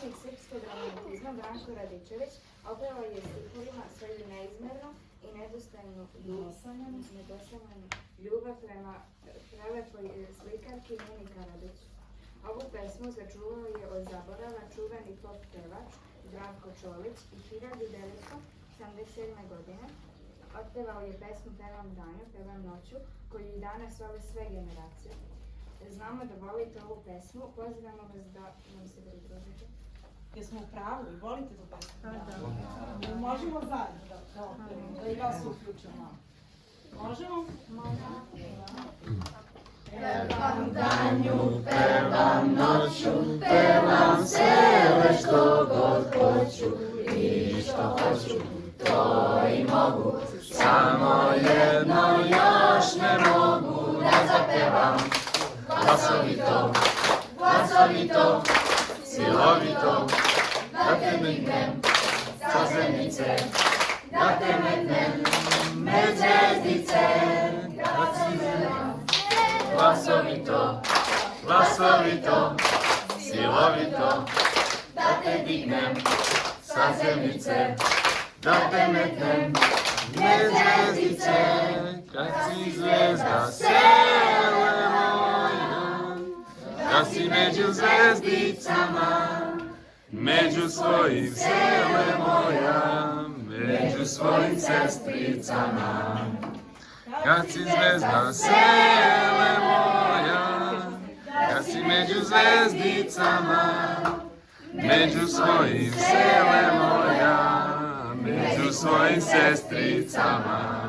Vlasnik srpskog romantizma Branko Radičević opevao je stihovima svoju neizmernu i nedostajnu ljubav prema prelepoj slikarki Nini Karadžić. Ovu pesmu sačuvao je od zaborava čuveni pop pevač Zdravko Čolić i 1977. godine otpevao je pesmu Pevam danju, pevam noću, koju i danas vole sve generacije. Znamo da volite ovu pesmu, pozivamo vas da nam se pridružite. Jesmo u pravu i volite tu pesmu? Da. Možemo zajedno da otpevamo, da i vas uključimo. Možemo? Možemo. Pevam danju, pevam noću, pevam cele što god hoću i što hoću, to i mogu. Samo jedno još ne mogu da zapevam. Glasovito, glasovito, silovito, da te dignem sa zemljice, da te metnem med zvezdice, da te zvelam. Glasovito, glasovito, silovito, da te dignem sa zemljice, da te metnem med zvezdice, kad si zvezda sele moja, da si među zvezdicama, među svojim sele moja, među svojim sestricama. Kad si zvezda sele moja, kad si među zvezdicama, među svojim sele moja, među svojim sestricama.